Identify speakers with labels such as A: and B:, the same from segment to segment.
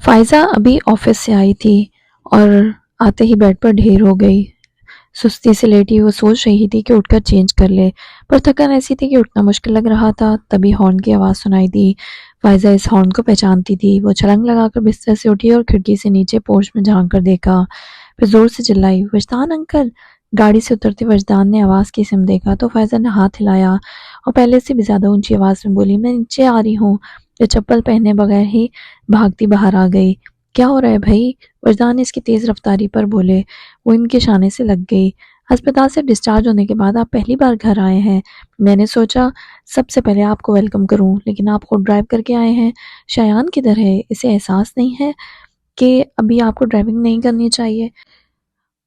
A: فائزہ ابھی آفس سے آئی تھی اور آتے ہی بیڈ پر ڈھیر ہو گئی۔ سستی سے لیٹی وہ سوچ رہی تھی کہ اٹھ کر چینج کر لے، پر تھکن ایسی تھی کہ اٹھنا مشکل لگ رہا تھا۔ تبھی ہارن کی آواز سنائی دی۔ فائزہ اس ہارن کو پہچانتی تھی۔ وہ چھلانگ لگا کر بستر سے اٹھی اور کھڑکی سے نیچے پورچ میں جھانک کر دیکھا، پھر زور سے چلائی، وجدان انکل! گاڑی سے اترتے وجدان نے آواز کی سمت دیکھا تو فائزہ نے ہاتھ ہلایا اور پہلے سے بھی زیادہ اونچی آواز میں بولی، میں نیچے آ رہی ہوں۔ جو چپل پہنے بغیر ہی بھاگتی باہر آ گئی۔ کیا ہو رہا ہے بھائی؟ وجدان اس کی تیز رفتاری پر بولے۔ وہ ان کے شانے سے لگ گئی۔ ہسپتال سے ڈسچارج ہونے کے بعد آپ پہلی بار گھر آئے ہیں۔ میں نے سوچا سب سے پہلے آپ کو ویلکم کروں، لیکن آپ خود ڈرائیو کر کے آئے ہیں۔ شایان کدھر ہے؟ اسے احساس نہیں ہے کہ ابھی آپ کو ڈرائیونگ نہیں کرنی چاہیے؟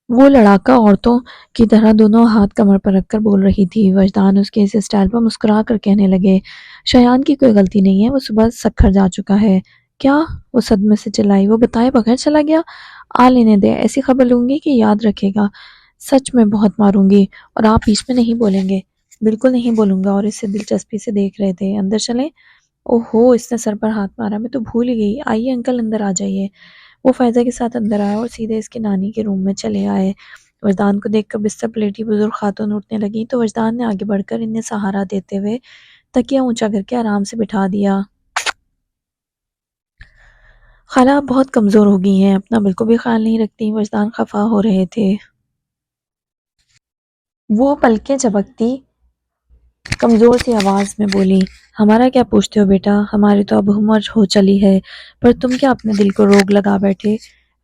A: وہ لڑاکا عورتوں کی طرح دونوں ہاتھ کمر پر رکھ کر بول رہی تھی۔ وجدان اس کے اس اسٹائل پر مسکرا کر کہنے لگے، شایان کی کوئی غلطی نہیں ہے، وہ صبح سکھر جا چکا ہے۔ کیا؟ وہ صدمے سے چلائی، وہ بتائے بغیر چلا گیا؟ آ لینے دے، ایسی خبر لوں گی کہ یاد رکھے گا۔ سچ میں بہت ماروں گی، اور آپ بیچ میں نہیں بولیں گے۔ بالکل نہیں بولوں گا۔ اور اسے دلچسپی سے دیکھ رہے تھے۔ اندر چلیں؟ اوہو، اس نے سر پر ہاتھ مارا، میں تو بھول ہی گئی۔ آئیے انکل اندر آ جائیے۔ وہ فائزہ کے ساتھ اندر آیا اور سیدھے اس کی نانی کے روم میں چلے آئے۔ وجدان کو دیکھ کر بستر پلیٹی بزرگ خاتون اٹھنے لگی تو وجدان نے آگے بڑھ کر انہیں سہارا دیتے ہوئے تکیہ اونچا کر کے آرام سے بٹھا دیا۔ خالہ آپ بہت کمزور ہو گئی ہیں، اپنا بالکل بھی خیال نہیں رکھتی۔ وجدان خفا ہو رہے تھے۔ وہ پلکیں جھپکتی کمزور سی آواز میں بولی، ہمارا کیا پوچھتے ہو بیٹا، ہماری تو اب عمر ہو چلی ہے، پر تم کیا اپنے دل کو روگ لگا بیٹھے؟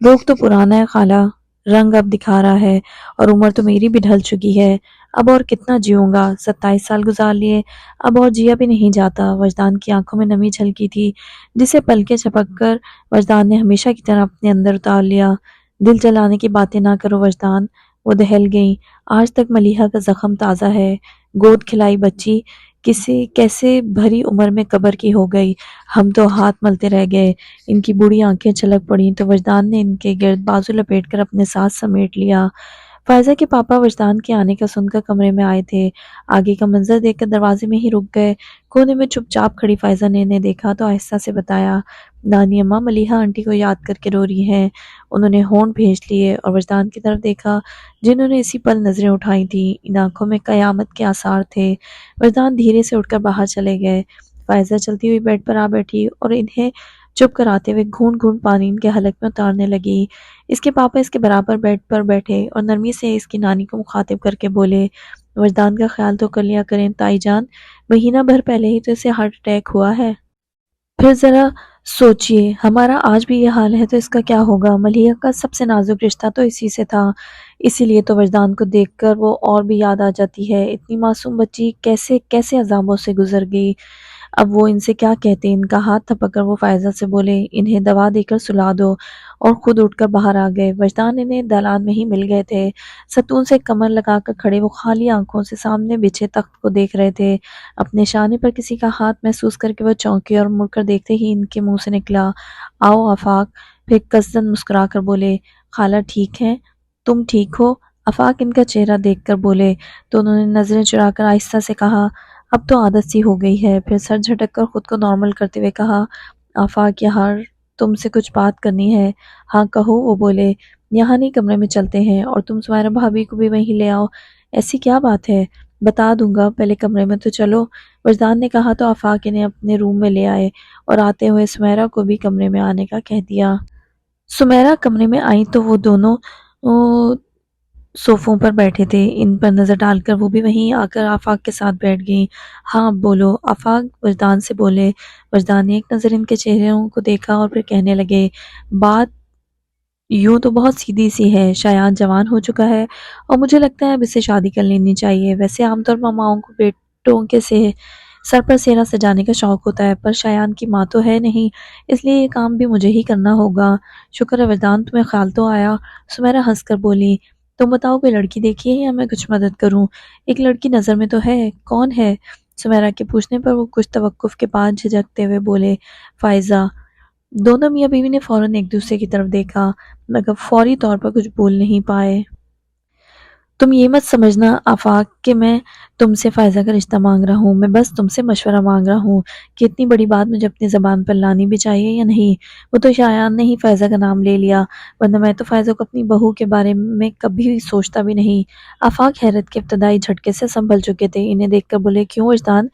A: روگ تو پرانا ہے خالہ، رنگ اب دکھا رہا ہے، اور عمر تو میری بھی ڈھل چکی ہے۔ اب اور کتنا جیوں گا، 27 سال گزار لیے، اب اور جیا بھی نہیں جاتا۔ وجدان کی آنکھوں میں نمی جھلکی تھی، جسے پلکیں جھپک کر وجدان نے ہمیشہ کی طرح اپنے اندر اتار لیا۔ دل جلانے کی باتیں نہ کرو وجدان، وہ دہل گئیں۔ آج تک ملیحہ کا زخم تازہ ہے۔ گود کھلائی بچی کیسے بھری عمر میں قبر کی ہو گئی، ہم تو ہاتھ ملتے رہ گئے۔ ان کی بوڑھی آنکھیں چھلک پڑیں تو وجدان نے ان کے گرد بازو لپیٹ کر اپنے ساتھ سمیٹ لیا۔ فائزہ کے پاپا وجدان کے آنے کا سن کر کمرے میں آئے تھے۔ آگے کا منظر دیکھ کر دروازے میں ہی رک گئے۔ کونے میں چپ چاپ کھڑی فائزہ نے انہیں دیکھا تو آہستہ سے بتایا، نانی اماں ملیحہ آنٹی کو یاد کر کے رو رہی ہیں۔ انہوں نے ہونٹ بھیج لیے اور وجدان کی طرف دیکھا، جنہوں نے اسی پل نظریں اٹھائی تھیں۔ ان آنکھوں میں قیامت کے آثار تھے۔ وجدان دھیرے سے اٹھ کر باہر چلے گئے۔ فائزہ چلتی ہوئی بیڈ پر آ بیٹھی اور انہیں چپ کراتے ہوئے گھونٹ گھونٹ پانی ان کے حلق میں اتارنے لگی۔ اس کے پاپا اس کے برابر بیڈ پر بیٹھے اور نرمی سے اس کی نانی کو مخاطب کر کے بولے، وجدان کا خیال تو کر لیا کریں تائی جان، مہینہ بھر پہلے ہی تو اسے ہارٹ اٹیک ہوا ہے۔ پھر ذرا سوچئے، ہمارا آج بھی یہ حال ہے تو اس کا کیا ہوگا؟ ملیحہ کا سب سے نازک رشتہ تو اسی سے تھا، اسی لیے تو وجدان کو دیکھ کر وہ اور بھی یاد آ جاتی ہے۔ اتنی معصوم بچی کیسے کیسے عذابوں سے گزر گئی۔ اب وہ ان سے کیا کہتے؟ ان کا ہاتھ تھپک کر وہ فائزہ سے بولے، انہیں دوا دے کر سلا دو، اور خود اٹھ کر باہر آ گئے۔ وجدان انہیں دالان میں ہی مل گئے تھے۔ ستون سے کمر لگا کر کھڑے وہ خالی آنکھوں سے سامنے بچھے تخت کو دیکھ رہے تھے۔ اپنے شانے پر کسی کا ہاتھ محسوس کر کے وہ چونکے اور مڑ کر دیکھتے ہی ان کے منہ سے نکلا، آؤ آفاق۔ پھر قصدن مسکرا کر بولے، خالہ ٹھیک ہیں؟ تم ٹھیک ہو؟ آفاق ان کا چہرہ دیکھ کر بولے تو انہوں نے نظریں چرا کر آہستہ سے کہا، اب تو عادت سی ہو گئی ہے۔ پھر سر جھٹک کر خود کو نارمل کرتے ہوئے کہا، آفاق یار تم سے کچھ بات کرنی ہے۔ ہاں کہو، وہ بولے، یہاں نہیں کمرے میں چلتے ہیں، اور تم سمیرہ بھابی کو بھی وہیں لے آؤ۔ ایسی کیا بات ہے؟ بتا دوں گا، پہلے کمرے میں تو چلو، وجدان نے کہا تو آفاق انہیں اپنے روم میں لے آئے اور آتے ہوئے سمیرہ کو بھی کمرے میں آنے کا کہہ دیا۔ سمیرہ کمرے میں آئیں تو وہ دونوں صوفوں پر بیٹھے تھے۔ ان پر نظر ڈال کر وہ بھی وہیں آ کر آفاق کے ساتھ بیٹھ گئیں۔ ہاں اب بولو، آفاق وجدان سے بولے۔ وجدان نے ایک نظر ان کے چہروں کو دیکھا اور پھر کہنے لگے، بات یوں تو بہت سیدھی سی ہے، شایان جوان ہو چکا ہے اور مجھے لگتا ہے اب اسے شادی کر لینی چاہیے۔ ویسے عام طور پر ماؤں کو بیٹوں کے سر پر سہرا سجانے کا شوق ہوتا ہے، پر شایان کی ماں تو ہے نہیں، اس لیے یہ کام بھی مجھے ہی کرنا ہوگا۔ شکر ہے وجدان تمہیں خیال تو آیا۔ سمیرہ ہنس کر بولی، تم بتاؤ کوئی لڑکی دیکھی ہے یا میں کچھ مدد کروں؟ ایک لڑکی نظر میں تو ہے، کون ہے؟ سمیرہ کے پوچھنے پر وہ کچھ توقف کے بعد جھجکتے ہوئے بولے، فائزہ۔ دونوں میاں بیوی نے فوراً ایک دوسرے کی طرف دیکھا، مگر فوری طور پر کچھ بول نہیں پائے۔ تم یہ مت سمجھنا آفاق کہ میں تم سے فائزہ کا رشتہ مانگ رہا ہوں، میں بس تم سے مشورہ مانگ رہا ہوں کہ اتنی بڑی بات مجھے اپنی زبان پر لانی بھی چاہیے یا نہیں۔ وہ تو شایان نے ہی فائزہ کا نام لے لیا، ورنہ میں تو فائزہ کو اپنی بہو کے بارے میں کبھی بھی سوچتا بھی نہیں۔ آفاق حیرت کے ابتدائی جھٹکے سے سنبھل چکے تھے، انہیں دیکھ کر بولے، کیوں وجدان،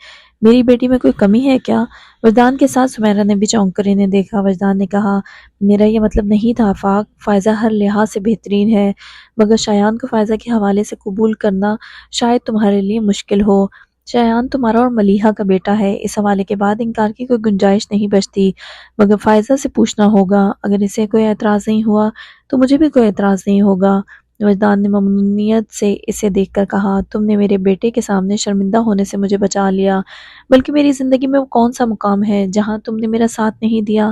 A: میری بیٹی میں کوئی کمی ہے کیا؟ وجدان کے ساتھ سمیرہ نے بھی چونک کر انہیں دیکھا۔ وجدان نے کہا، میرا یہ مطلب نہیں تھا آفاق، فائزہ ہر لحاظ سے بہترین ہے، مگر شایان کو فائزہ کے حوالے سے قبول کرنا شاید تمہارے لیے مشکل ہو۔ شایان تمہارا اور ملیحہ کا بیٹا ہے، اس حوالے کے بعد انکار کی کوئی گنجائش نہیں بچتی، مگر فائزہ سے پوچھنا ہوگا، اگر اسے کوئی اعتراض نہیں ہوا تو مجھے بھی کوئی اعتراض نہیں ہوگا۔ وجدان نے ممنونیت سے اسے دیکھ کر کہا، تم نے میرے بیٹے کے سامنے شرمندہ ہونے سے مجھے بچا لیا، بلکہ میری زندگی میں وہ کون سا مقام ہے جہاں تم نے میرا ساتھ نہیں دیا؟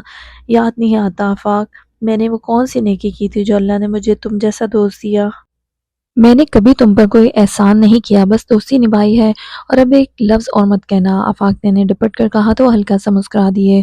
A: یاد نہیں آتا آفاق، میں نے وہ کون سی نیکی کی تھی جو اللہ نے مجھے تم جیسا دوست دیا؟ میں نے کبھی تم پر کوئی احسان نہیں کیا، بس دوستی نبھائی ہے، اور اب ایک لفظ اور مت کہنا، آفاق نے انہیں ڈپٹ کر کہا تو وہ ہلکا سا مسکرا دیے۔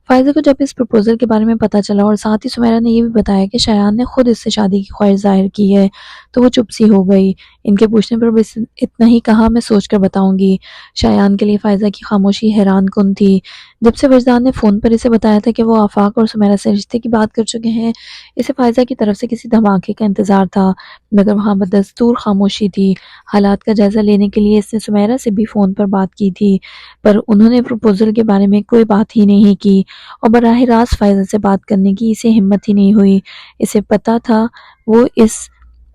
A: فائزہ کو جب اس پروپوزل کے بارے میں پتہ چلا اور ساتھ ہی سمیرہ نے یہ بھی بتایا کہ شایان نے خود اس سے شادی کی خواہش ظاہر کی ہے، تو وہ چپ سی ہو گئی۔ ان کے پوچھنے پر بس اتنا ہی کہا، میں سوچ کر بتاؤں گی۔ شایان کے لیے فائزہ کی خاموشی حیران کن تھی۔ جب سے وجدان نے فون پر اسے بتایا تھا کہ وہ آفاق اور سمیرہ سے رشتے کی بات کر چکے ہیں، اسے فائزہ کی طرف سے کسی دھماکے کا انتظار تھا، مگر وہاں بدستور خاموشی تھی۔ حالات کا جائزہ لینے کے لیے اس نے سمیرہ سے بھی فون پر بات کی تھی، پر انہوں نے پروپوزل کے بارے میں کوئی بات ہی نہیں کی، اور براہ راست فائزہ سے بات کرنے کی اسے ہمت ہی نہیں ہوئی۔ اسے پتہ تھا وہ اس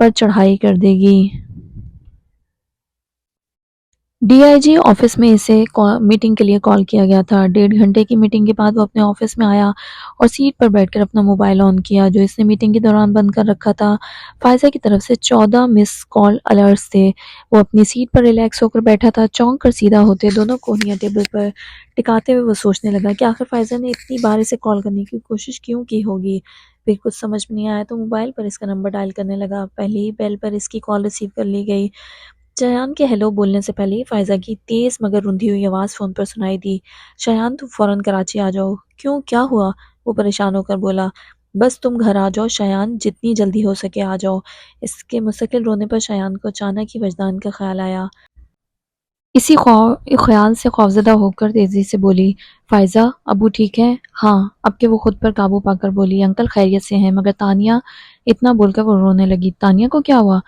A: پر چڑھائی کر دے گی۔ ڈی آئی جی آفس میں اسے میٹنگ کے لیے کال کیا گیا تھا۔ 1.5 گھنٹے کی میٹنگ کے بعد وہ اپنے آفس میں آیا اور سیٹ پر بیٹھ کر اپنا موبائل آن کیا، جو اس نے میٹنگ کے دوران بند کر رکھا تھا۔ فائزہ کی طرف سے 14 مس کال الرٹس تھے۔ وہ اپنی سیٹ پر ریلیکس ہو کر بیٹھا تھا، چونک کر سیدھا ہوتے دونوں کوہنیاں ٹیبل پر ٹکاتے ہوئے وہ سوچنے لگا کہ آخر فائزہ نے اتنی بار اسے کال کرنے کی کوشش کیوں کی ہوگی۔ پھر کچھ سمجھ میں نہیں آیا تو موبائل پر اس کا نمبر ڈائل کرنے لگا۔ پہلی ہی بیل پر اس کی کال ریسیو کر لی گئی۔ شایان کے ہیلو بولنے سے پہلے ہی فائزہ کی تیز مگر رندھی ہوئی آواز فون پر سنائی دی، شایان تم فوراً کراچی آ جاؤ۔ کیوں، کیا ہوا؟ وہ پریشان ہو کر بولا۔ بس تم گھر آ جاؤ شایان، جتنی جلدی ہو سکے آ جاؤ۔ اس کے مستقل رونے پر شایان کو اچانک ہی وجدان کا خیال آیا۔ اسی خیال سے خوفزدہ ہو کر تیزی سے بولی، فائزہ ابو ٹھیک ہے؟ ہاں، اب کہ وہ خود پر قابو پا کر بولی، انکل خیریت سے ہیں، مگر تانیہ، اتنا بول کر وہ رونے لگی۔ تانیہ کو کیا ہوا؟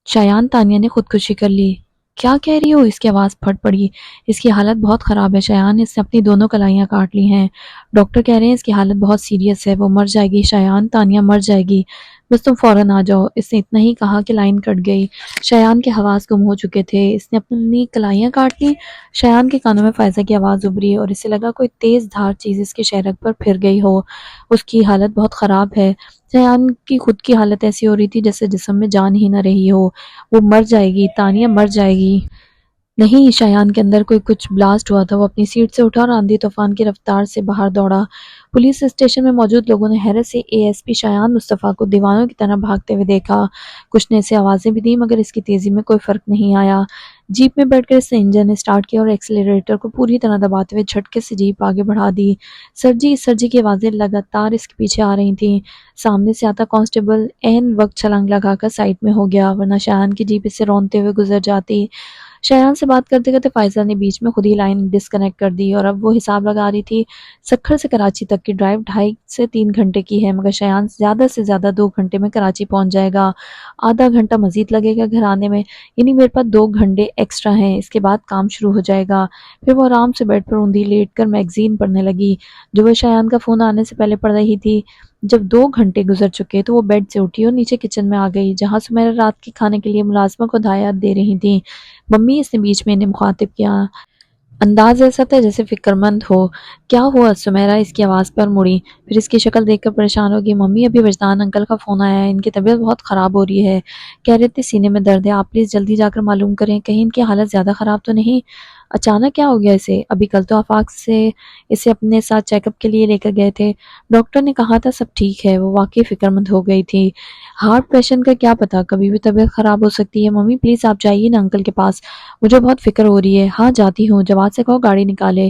A: شایان، تانیہ نے خودکشی کر لی۔ کیا کہہ رہی ہو؟ اس کی آواز پھٹ پڑی۔ اس کی حالت بہت خراب ہے شایان، اس نے اپنی دونوں کلائیاں کاٹ لی ہیں، ڈاکٹر کہہ رہے ہیں اس کی حالت بہت سیریس ہے، وہ مر جائے گی شایان، تانیہ مر جائے گی، بس تم فوراً آ جاؤ۔ اس نے اتنا ہی کہا کہ لائن کٹ گئی۔ شایان کے حواس گم ہو چکے تھے۔ اس نے اپنی کلائیاں کاٹ لی؟ شایان کے کانوں میں فائزہ کی آواز ابھری اور اسے لگا کوئی تیز دھار چیز اس کے شہرک پر پھر گئی ہو۔ اس کی حالت بہت خراب ہے۔ شایان کی خود کی حالت ایسی ہو رہی تھی جیسے جسم میں جان ہی نہ رہی ہو، وہ مر جائے گی، تانیہ مر جائے گی۔ نہیں، شایان کے اندر کوئی کچھ بلاسٹ ہوا تھا۔ وہ اپنی سیٹ سے اٹھا اور آندھی طوفان کی رفتار سے باہر دوڑا۔ پولیس اسٹیشن میں موجود لوگوں نے حیرت سے اے ایس پی شایان مصطفیٰ کو دیوانوں کی طرح بھاگتے ہوئے دیکھا۔ کچھ نے اسے آوازیں بھی دیں مگر اس کی تیزی میں کوئی فرق نہیں آیا۔ جیپ میں بیٹھ کر اس نے انجن اسٹارٹ کیا اور ایکسیلریٹر کو پوری طرح دباتے ہوئے جھٹکے سے جیپ آگے بڑھا دی۔ سر جی کی آوازیں لگاتار اس کے پیچھے آ رہی تھیں۔ سامنے سے آتا کانسٹیبل عین وقت چھلانگ لگا کر سائڈ میں ہو گیا، ورنہ شایان کی جیپ اس سے رونتے ہوئے گزر جاتی۔ شایان سے بات کرتے کرتے فائزہ نے بیچ میں خود ہی لائن ڈسکنیکٹ کر دی اور اب وہ حساب لگا رہی تھی، سکھر سے کراچی تک کی ڈرائیو 2.5 سے 3 گھنٹے کی ہے، مگر شایان زیادہ سے زیادہ 2 گھنٹے میں کراچی پہنچ جائے گا، آدھا گھنٹہ مزید لگے گا گھر آنے میں، یعنی میرے پاس 2 گھنٹے ایکسٹرا ہیں، اس کے بعد کام شروع ہو جائے گا۔ پھر وہ آرام سے بیڈ پر اوندھی لیٹ کر میگزین پڑھنے لگی، جو وہ شایان کا فون آنے سے پہلے پڑھ رہی تھی۔ جب 2 گھنٹے گزر چکے تو وہ بیڈ سے اٹھی اور نیچے کچن میں آ گئی، جہاں سمیرہ رات کے کھانے کے لیے ملازمہ کو ہدایات دے رہی تھیں۔ ممی، اس نے بیچ میں انہیں مخاطب کیا، انداز ایسا تھا جیسے فکر مند ہو۔ کیا ہوا؟ سمیرہ اس کی آواز پر مڑی، پھر اس کی شکل دیکھ کر پریشان ہوگی۔ ممی، ابھی وجدان انکل کا فون آیا ہے، ان کی طبیعت بہت خراب ہو رہی ہے، کہہ رہے تھے سینے میں درد ہے، آپ پلیز جلدی جا کر معلوم کریں، کہیں ان کی حالت زیادہ خراب تو نہیں؟ اچانک کیا ہو گیا اسے؟ ابھی کل تو آفاق سے اسے اپنے ساتھ چیک اپ کے لیے لے کر گئے تھے، ڈاکٹر نے کہا تھا سب ٹھیک ہے۔ وہ واقعی فکر مند ہو گئی تھی۔ ہارٹ پیشنٹ کا کیا پتا، کبھی بھی طبیعت خراب ہو سکتی ہے۔ ممی پلیز آپ جائیے نا انکل کے پاس، مجھے بہت فکر ہو رہی ہے۔ ہاں جاتی ہوں، جواد سے کہو گاڑی نکالے۔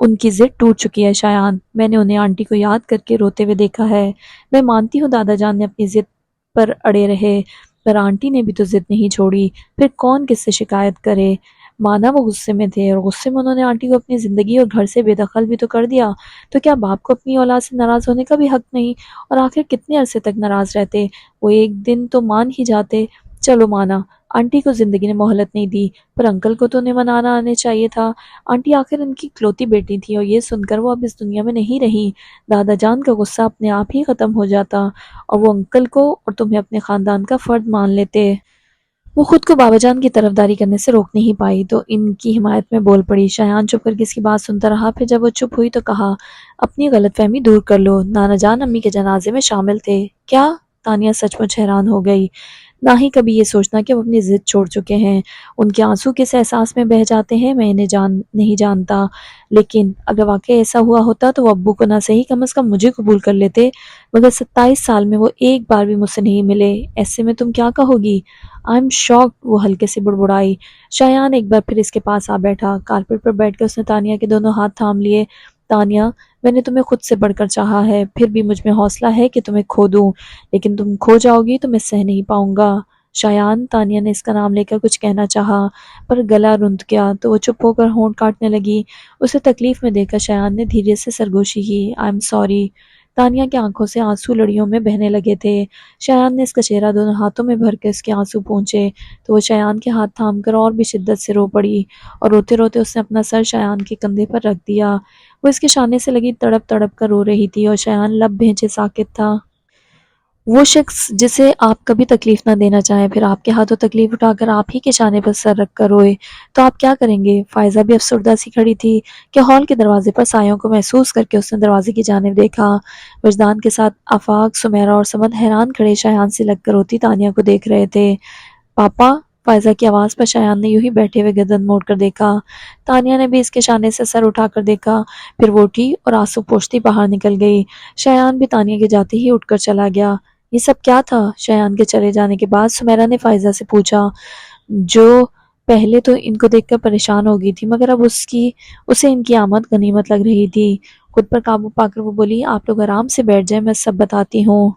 A: ان کی ضد ٹوٹ چکی ہے شایان، میں نے انہیں آنٹی کو یاد کر کے روتے ہوئے دیکھا ہے۔ میں مانتی ہوں دادا جان نے اپنی ضد پر اڑے رہے، پر آنٹی نے بھی تو ضد نہیں چھوڑی، پھر کون کس سے شکایت کرے؟ مانا وہ غصے میں تھے، اور غصے میں انہوں نے آنٹی کو اپنی زندگی اور گھر سے بے دخل بھی تو کر دیا، تو کیا باپ کو اپنی اولاد سے ناراض ہونے کا بھی حق نہیں؟ اور آخر کتنے عرصے تک ناراض رہتے؟ وہ ایک دن تو مان ہی جاتے۔ چلو مانا، آنٹی کو زندگی نے مہلت نہیں دی، پر انکل کو تو انہیں منانا آنے چاہیے تھا۔ آنٹی آخر ان کی اکلوتی بیٹی تھی، اور یہ سن کر وہ اب اس دنیا میں نہیں رہی، دادا جان کا غصہ اپنے آپ ہی ختم ہو جاتا، اور وہ انکل کو اور تمہیں اپنے خاندان کا فرد مان لیتے۔ وہ خود کو بابا جان کی طرفداری کرنے سے روک نہیں پائی، تو ان کی حمایت میں بول پڑی۔ شایان چپ کر کے اس کی بات سنتا رہا، پھر جب وہ چپ ہوئی تو کہا، اپنی غلط فہمی دور کر لو، نانا جان امی کے جنازے میں شامل تھے۔ کیا؟ تانیہ سچ مچ حیران ہو گئی۔ نہ ہی کبھی یہ سوچنا کہ وہ اپنی ضد چھوڑ چکے ہیں۔ ان کے آنسو کس احساس میں بہہ جاتے ہیں میں انہیں نہیں جانتا، لیکن اگر واقعی ایسا ہوا ہوتا تو وہ ابو کو نہ صحیح کم از کم مجھے قبول کر لیتے، مگر 27 سال میں وہ ایک بار بھی مجھ سے نہیں ملے، ایسے میں تم کیا کہو گی؟ آئی ایم شاکڈ، وہ ہلکے سے بڑبڑائی۔ شایان ایک بار پھر اس کے پاس آ بیٹھا، کارپیٹ پر بیٹھ کے اس نے تانیہ کے دونوں ہاتھ تھام لیے۔ تانیہ، میں نے تمہیں خود سے بڑھ کر چاہا ہے، پھر بھی مجھ میں حوصلہ ہے کہ تمہیں کھو دوں، لیکن تم کھو جاؤ گی تو میں سہ نہیں پاؤں گا۔ شایان، تانیہ نے اس کا نام لے کر کچھ کہنا چاہا، پر گلا رند گیا، تو وہ چپ ہو کر ہونٹ کاٹنے لگی۔ اسے تکلیف میں دیکھ کر شایان نے دھیرے سے سرگوشی کی، آئی ایم سوری۔ تانیہ کی آنکھوں سے آنسو لڑیوں میں بہنے لگے تھے۔ شایان نے اس کا چہرہ دونوں ہاتھوں میں بھر کے اس کے آنسو پونچھے، تو وہ شایان کے ہاتھ تھام کر اور بھی شدت سے رو پڑی، اور روتے روتے اس نے اپنا سر شایان کے کندھے پر رکھ دیا۔ وہ اس کے شانے سے لگی تڑپ تڑپ کر رو رہی تھی، اور شایان لب بھینچے ساکت تھا۔ وہ شخص جسے آپ کبھی تکلیف نہ دینا چاہیں، پھر آپ کے ہاتھوں تکلیف اٹھا کر آپ ہی کے شانے پر سر رکھ کر روئے، تو آپ کیا کریں گے؟ فائزہ بھی افسردہ سی کھڑی تھی کہ ہال کے دروازے پر سایوں کو محسوس کر کے اس نے دروازے کی جانب دیکھا۔ وجدان کے ساتھ آفاق، سمیرہ اور سمد حیران کھڑے شایان سے لگ کر روتی تانیہ کو دیکھ رہے تھے۔ پاپا؟ فائزہ کی آواز پر شایان نے یوں ہی بیٹھے ہوئے گردن موڑ کر دیکھا۔ تانیہ نے بھی اس کے شانے سے سر اٹھا کر دیکھا، پھر وہ اٹھی اور آنسو پوچھتی باہر نکل گئی۔ شایان بھی تانیہ کے جاتے ہی اٹھ کر چلا گیا۔ یہ سب کیا تھا؟ شایان کے چلے جانے کے بعد سمیرہ نے فائزہ سے پوچھا، جو پہلے تو ان کو دیکھ کر پریشان ہو گئی تھی، مگر اب اسے ان کی آمد غنیمت لگ رہی تھی۔ خود پر قابو پا کر وہ بولی، آپ لوگ آرام سے بیٹھ جائیں، میں سب بتاتی ہوں۔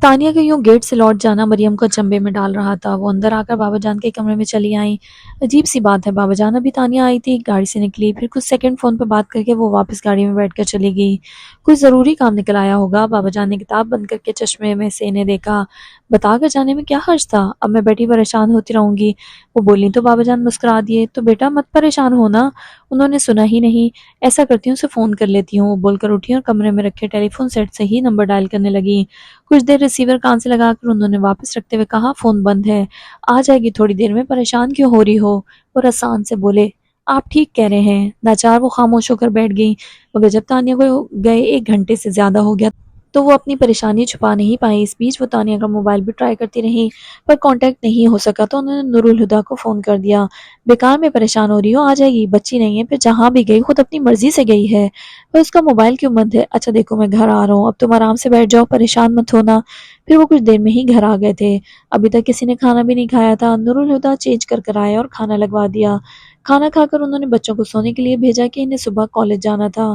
A: تانیہ کا یوں گیٹ سے لوٹ جانا مریم کو اچنبے میں ڈال رہا تھا۔ وہ اندر آ کر بابا جان کے کمرے میں چلی آئیں۔ عجیب سی بات ہے، بابا جان ابھی تانیہ آئی تھی، گاڑی سے نکلی، پھر کچھ سیکنڈ فون پہ بات کر کے وہ واپس گاڑی میں بیٹھ کر چلی گئی۔ کچھ ضروری کام نکل آیا ہوگا۔ بابا جان نے کتاب بند کر کے چشمے میں سے انہیں دیکھا۔ بتا کر جانے میں کیا حرج تھا، اب میں بیٹھی پریشان ہوتی رہوں گی؟ وہ بولی تو بابا جان مسکرا دیے، تو بیٹا مت پریشان ہونا، انہوں نے سنا ہی نہیں، ایسا کرتی ہوں اسے فون کر لیتی ہوں۔ وہ بول کر اٹھی اور کمرے میں رکھے ٹیلی فون سیٹ سے ہی نمبر ڈائل کرنے لگی۔ کچھ دیر ریسیور کان سے لگا کر انہوں نے واپس رکھتے ہوئے کہا، فون بند ہے، آ جائے گی تھوڑی دیر میں، پریشان کیوں ہو رہی ہو؟ وہ رسان سے بولے، آپ ٹھیک کہہ رہے ہیں۔ ناچار وہ خاموش ہو کر بیٹھ گئی، مگر جب تانیہ کو گئے 1 گھنٹے سے زیادہ ہو گیا تو وہ اپنی پریشانی چھپا نہیں پائی۔ اس بیچ وہ تانیہ کا موبائل بھی ٹرائی کرتی رہی، پر کانٹیکٹ نہیں ہو سکا، تو انہوں نے نور الہدیٰ کو فون کر دیا۔ بیکار میں پریشان ہو رہی ہو، آ جائے گی، بچی نہیں ہے، پھر جہاں بھی گئی خود اپنی مرضی سے گئی ہے، پر اس کا موبائل کیوں بند ہے؟ اچھا دیکھو میں گھر آ رہا ہوں، اب تم آرام سے بیٹھ جاؤ، پریشان مت ہونا۔ پھر وہ کچھ دیر میں ہی گھر آ گئے تھے۔ ابھی تک کسی نے کھانا بھی نہیں کھایا تھا۔ نور الہدیٰ چینج کر کر آئے اور کھانا لگوا دیا۔ کھانا کھا کر انہوں نے بچوں کو سونے کے لیے بھیجا کہ انہیں صبح کالج جانا تھا۔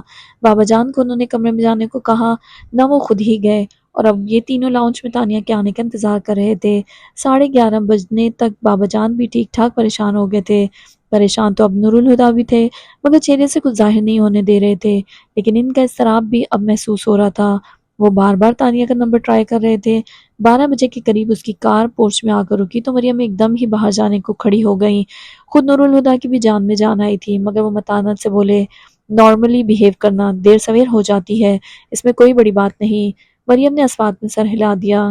A: بابا جان کو انہوں نے کمرے میں جانے کو کہا، نہ وہ خود ہی گئے، اور اب یہ تینوں لاؤنج میں تانیہ کے آنے کا انتظار کر رہے تھے۔ 11:30 بجنے تک بابا جان بھی ٹھیک ٹھاک پریشان ہو گئے تھے۔ پریشان تو اب نور الہدیٰ بھی تھے، مگر چہرے سے کچھ ظاہر نہیں ہونے دے رہے تھے، لیکن ان کا اضطراب بھی اب محسوس ہو رہا تھا۔ وہ بار بار تانیہ کا نمبر ٹرائی کر رہے تھے۔ 12 بجے کے قریب اس کی کار پورچ میں آ کر رکی تو مریم ایک دم ہی باہر جانے کو کھڑی ہو گئی۔ خود نور الہدیٰ کی بھی جان میں جان آئی تھی، مگر وہ متانت سے بولے، نارملی بیہیو کرنا، دیر سویر ہو جاتی ہے، اس میں کوئی بڑی بات نہیں۔ مریم نے اسوات میں سر ہلا دیا۔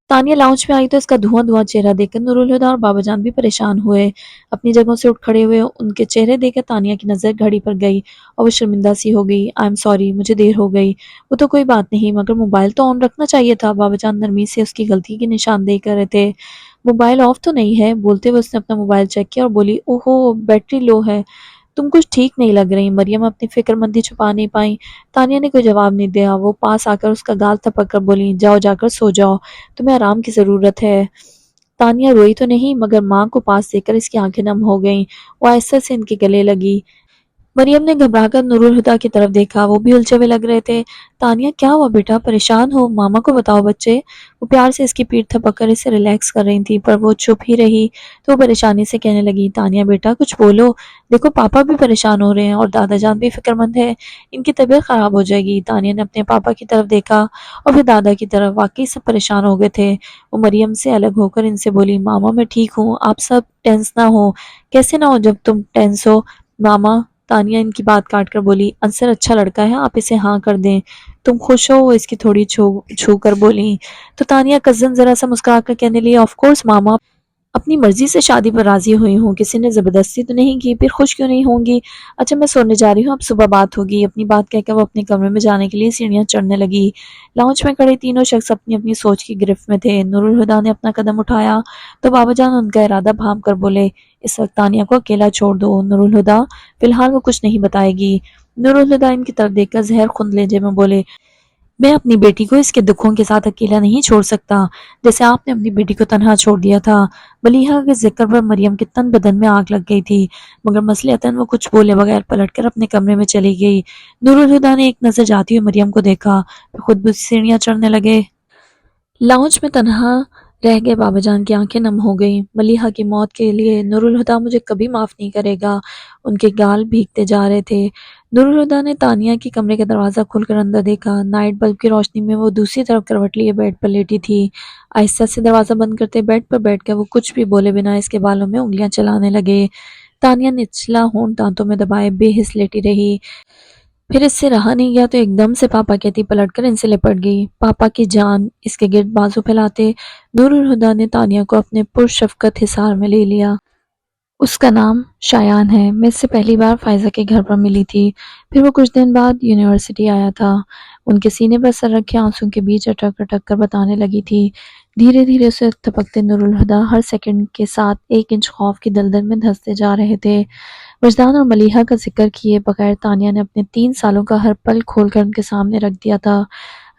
A: تانیہ لاؤنج میں آئی تو اس کا دھواں دھواں چہرہ دیکھ کر نور الہدیٰ اور بابا جان بھی پریشان ہوئے۔ اپنی جگہوں سے اٹھ کھڑے ہوئے، ان کے چہرے دیکھ کر تانیہ کی نظر گھڑی پر گئی اور وہ شرمندہ سی ہو گئی۔ آئی ایم سوری، مجھے دیر ہو گئی۔ وہ تو کوئی بات نہیں، مگر موبائل تو آن رکھنا چاہیے تھا، بابا جان نرمی سے اس کی غلطی کی نشاندہی کر رہے تھے۔ موبائل آف تو نہیں ہے؟ بولتے ہوئے اس نے اپنا موبائل چیک کیا اور بولی، اوہو بیٹری لو ہے، تم کچھ ٹھیک نہیں لگ رہی۔ مریم اپنی فکر مندی چھپا نہیں پائیں۔ تانیہ نے کوئی جواب نہیں دیا۔ وہ پاس آ کر اس کا گال تھپک کر بولی، جاؤ جا کر سو جاؤ، تمہیں آرام کی ضرورت ہے۔ تانیہ روئی تو نہیں مگر ماں کو پاس دیکھ کر اس کی آنکھیں نم ہو گئیں۔ وہ آہستہ سے ان کے گلے لگی۔ مریم نے گھبرا کر نور الہدیٰ کی طرف دیکھا، وہ بھی الجھے ہوئے لگ رہے تھے۔ تانیہ کیا ہوا بیٹا، پریشان ہو؟ ماما کو بتاؤ بچے۔ وہ پیار سے اس کی پیٹھ تھپک کر اسے ریلیکس کر رہی تھی، پر وہ چپ ہی رہی تو وہ پریشانی سے کہنے لگی، تانیہ بیٹا کچھ بولو، دیکھو پاپا بھی پریشان ہو رہے ہیں اور دادا جان بھی فکر مند ہے، ان کی طبیعت خراب ہو جائے گی۔ تانیہ نے اپنے پاپا کی طرف دیکھا اور پھر دادا کی طرف، واقعی سب پریشان ہو گئے تھے۔ وہ مریم سے الگ ہو کر ان سے بولی، ماما میں ٹھیک ہوں، آپ سب ٹینس نہ ہو۔ کیسے نہ ہو جب تم ٹینس ہو ماما؟ تانیہ ان کی بات کاٹ کر بولی، انصر اچھا لڑکا ہے، آپ اسے ہاں کر دیں۔ تم خوش ہو؟ وہ اس کی تھوڑی چھو کر بولی تو تانیہ کزن ذرا سا مسکرا کر کہنے لگی، آف کورس ماما، اپنی مرضی سے شادی پر راضی ہوئی ہوں، کسی نے زبردستی تو نہیں کی، پھر خوش کیوں نہیں ہوں گی؟ اچھا میں سونے جا رہی ہوں، اب صبح بات ہوگی۔ اپنی بات کہہ کر وہ اپنے کمرے میں جانے کے لیے سیڑھیاں چڑھنے لگی۔ لاؤنج میں کھڑے تینوں شخص اپنی اپنی سوچ کی گرفت میں تھے۔ نور الہدیٰ نے اپنا قدم اٹھایا تو بابا جان ان کا ارادہ بھانپ کر بولے، اس وقت تانیہ کو اکیلا چھوڑ دو نور الہدیٰ، فی الحال وہ کچھ نہیں بتائے گی۔ نور الہدیٰ ان کی طرف دیکھ کر زہر خوند لہجے میں بولے، میں اپنی بیٹی کو اس کے دکھوں کے ساتھ اکیلا نہیں چھوڑ سکتا، جیسے آپ نے اپنی بیٹی کو تنہا چھوڑ دیا تھا۔ ملیحہ کے ذکر پر مریم کے تن بدن میں آگ لگ گئی تھی، مگر مصلحتاً وہ کچھ بولے بغیر پلٹ کر اپنے کمرے میں چلی گئی۔ نور الہدیٰ نے ایک نظر جاتی ہوئی مریم کو دیکھا، پھر خود بھی سیڑھیاں چڑھنے لگے۔ لاؤنج میں تنہا رہ گئے بابا جان کی آنکھیں نم ہو گئیں۔ ملیحہ کی موت کے لیے نور الہدیٰ مجھے کبھی معاف نہیں کرے گا، ان کے گال بھیگتے جا رہے تھے۔ نور الہدیٰ نے تانیہ کے کمرے کا دروازہ کھول کر اندر دیکھا۔ نائٹ بلب کی روشنی میں وہ دوسری طرف کروٹ لیے بیڈ پر لیٹی تھی۔ آہستہ سے دروازہ بند کرتے بیڈ پر بیٹھ کر وہ کچھ بھی بولے بنا اس کے بالوں میں انگلیاں چلانے لگے۔ تانیہ نچلا ہونٹ دانتوں میں دبائے بے حس لیٹی رہی، پھر اس سے رہا نہیں گیا تو ایک دم سے پاپا کہتی پلٹ کر ان سے لپٹ گئی۔ پاپا کی جان اس کے گرد بازو پھیلاتے نور الہدیٰ نے تانیہ کو اپنے پرشفقت حصار میں لے لیا۔ اس کا نام شایان ہے، میں اس سے پہلی بار فائزہ کے گھر پر ملی تھی، پھر وہ کچھ دن بعد یونیورسٹی آیا تھا۔ ان کے سینے پر سر رکھے آنسوں کے بیچ اٹک اٹک کر بتانے لگی تھی۔ دھیرے دھیرے اسے تھپکتے نور الہدیٰ ہر سیکنڈ کے ساتھ 1 انچ خوف کی دلدل میں دھنستے جا رہے تھے۔ وجدان اور ملیحہ کا ذکر کیے بغیر تانیہ نے اپنے 3 سالوں کا ہر پل کھول کر ان کے سامنے رکھ دیا تھا۔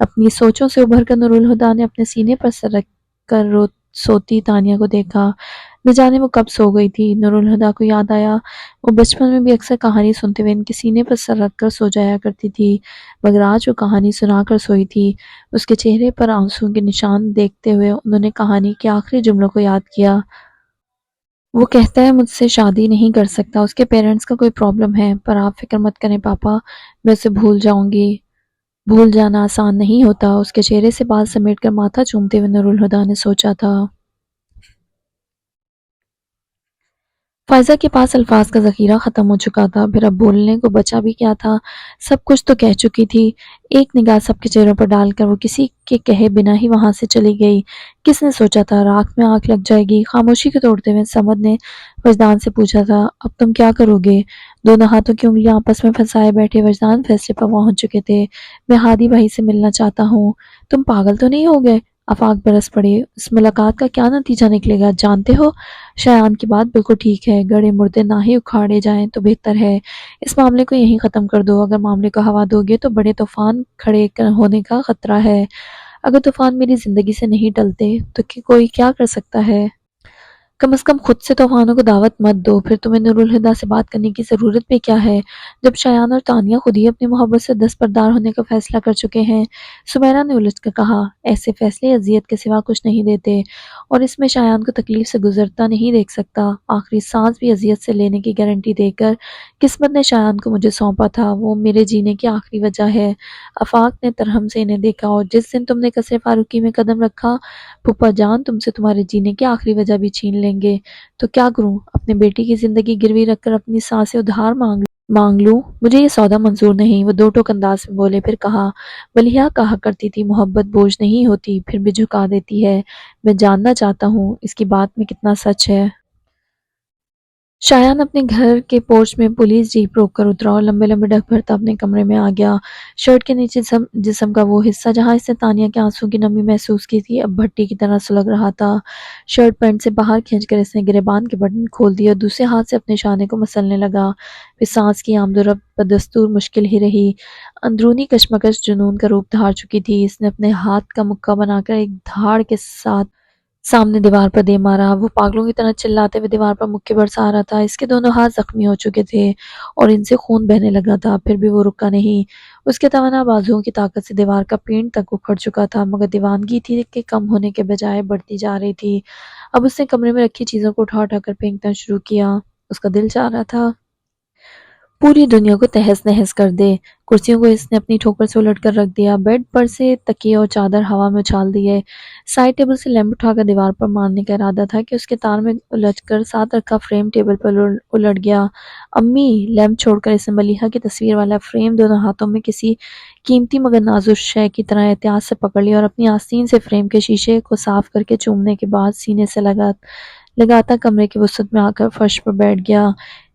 A: اپنی سوچوں سے ابھر کر نور الہدیٰ نے اپنے سینے پر سر رکھ کر سوتی تانیہ کو دیکھا۔ نہ جانے وہ کب سو گئی تھی۔ نور الہدیٰ کو یاد آیا وہ بچپن میں بھی اکثر کہانی سنتے ہوئے ان کے سینے پر سر رکھ کر سو جایا کرتی تھی، مگر آج وہ کہانی سنا کر سوئی تھی۔ اس کے چہرے پر آنسوں کے نشان دیکھتے ہوئے انہوں نے کہانی کے آخری جملوں کو یاد کیا۔ وہ کہتا ہے مجھ سے شادی نہیں کر سکتا، اس کے پیرنٹس کا کوئی پرابلم ہے، پر آپ فکر مت کریں پاپا، میں اسے بھول جاؤں گی۔ بھول جانا آسان نہیں ہوتا، اس کے چہرے سے بال سمیٹ کر ماتھا چومتے ہوئے نور الہدیٰ نے سوچا تھا۔ فائزہ کے پاس الفاظ کا ذخیرہ ختم ہو چکا تھا، پھر اب بولنے کو بچا بھی کیا تھا، سب کچھ تو کہہ چکی تھی۔ ایک نگاہ سب کے چہروں پر ڈال کر وہ کسی کے کہے بنا ہی وہاں سے چلی گئی۔ کس نے سوچا تھا راکھ میں آنکھ لگ جائے گی؟ خاموشی کو توڑتے ہوئے سمد نے وجدان سے پوچھا تھا، اب تم کیا کرو گے؟ دونوں ہاتھوں کی انگلیاں آپس میں پھنسائے بیٹھے وجدان فیصلے پر پہنچ چکے تھے۔ میں ہادی بھائی سے ملنا چاہتا ہوں۔ تم پاگل تو نہیں ہو گئے؟ آفاق برس پڑے، اس ملاقات کا کیا نتیجہ نکلے گا جانتے ہو؟ شایان کی بات بالکل ٹھیک ہے، گڑے مردے نہ ہی اکھاڑے جائیں تو بہتر ہے۔ اس معاملے کو یہیں ختم کر دو، اگر معاملے کو ہوا دو گے تو بڑے طوفان کھڑے ہونے کا خطرہ ہے۔ اگر طوفان میری زندگی سے نہیں ٹلتے تو کوئی کیا کر سکتا ہے؟ کم از کم خود سے طوفانوں کو دعوت مت دو، پھر تمہیں نور الہدیٰ سے بات کرنے کی ضرورت بھی کیا ہے جب شایان اور تانیہ خود ہی اپنی محبت سے دستبردار ہونے کا فیصلہ کر چکے ہیں۔ سمیرہ نے الجھ کر کہا، ایسے فیصلے اذیت کے سوا کچھ نہیں دیتے، اور اس میں شایان کو تکلیف سے گزرتا نہیں دیکھ سکتا۔ آخری سانس بھی اذیت سے لینے کی گارنٹی دے کر قسمت نے شایان کو مجھے سونپا تھا، وہ میرے جینے کی آخری وجہ ہے۔ آفاق نے ترہم سے انہیں دیکھا، اور جس دن تم نے قصر فاروقی میں قدم رکھا پھپھا جان تم سے تمہارے جینے کی آخری وجہ بھی چھین لیں گے، تو کیا کروں؟ اپنے بیٹی کی زندگی گروی رکھ کر اپنی سانسیں ادھار مانگ لوں؟ مجھے یہ سودا منظور نہیں، وہ دو ٹوک انداز میں بولے، پھر کہا، ملیحہ کہا کرتی تھی محبت بوجھ نہیں ہوتی، پھر بھی جھکا دیتی ہے۔ میں جاننا چاہتا ہوں اس کی بات میں کتنا سچ ہے۔ شایان اپنے گھر کے پورچ میں پولیس جیپ روک کر اترا اور لمبے لمبے ڈگ بھرتا اپنے کمرے میں آ گیا۔ شرٹ کے نیچے جسم کا وہ حصہ جہاں اس نے تانیہ کے آنسوں کی نمی محسوس کی تھی اب بھٹی کی طرح سلگ رہا تھا۔ شرٹ پینٹ سے باہر کھینچ کر اس نے گریبان کے بٹن کھول دیے اور دوسرے ہاتھ سے اپنے شانے کو مسلنے لگا۔ پھر سانس کی آمد و رفت بدستور مشکل ہی رہی۔ اندرونی کشمکش جنون کا روپ دھار چکی تھی۔ اس نے اپنے ہاتھ کا مکہ بنا کر ایک دھاڑ کے ساتھ سامنے دیوار پر دے مارا، وہ پاگلوں کی طرح چلاتے ہوئے دیوار پر مکے برسا رہا تھا۔ اس کے دونوں ہاتھ زخمی ہو چکے تھے اور ان سے خون بہنے لگا تھا، پھر بھی وہ رکا نہیں۔ اس کے توانا بازوؤں کی طاقت سے دیوار کا پینٹ تک اکھڑ چکا تھا، مگر دیوانگی تھی کہ کم ہونے کے بجائے بڑھتی جا رہی تھی۔ اب اس نے کمرے میں رکھی چیزوں کو اٹھا اٹھا کر پھینکنا شروع کیا۔ اس کا دل چاہ رہا تھا پوری دنیا کو تہس نہس کر دے۔ کرسیوں کو اس نے اپنی ٹھوکر سے الٹ کر رکھ دیا، بیڈ پر سے تکیے اور چادر ہوا میں اچھال دیے۔ سائڈ ٹیبل سے لیمپ اٹھا کر دیوار پر مارنے کا ارادہ تھا کہ اس کے تار میں الجھ کر ساتھ رکھا فریم ٹیبل پر الٹ گیا۔ امی! لیمپ چھوڑ کر اس نے ملیحہ کی تصویر والا فریم دونوں ہاتھوں میں کسی قیمتی مگر نازک شے کی طرح احتیاط سے پکڑ لیا اور اپنی آستین سے فریم کے شیشے کو صاف کر کے چومنے کے بعد سینے سے لگاتا کمرے کی وسط میں آ کر فرش پر بیٹھ گیا۔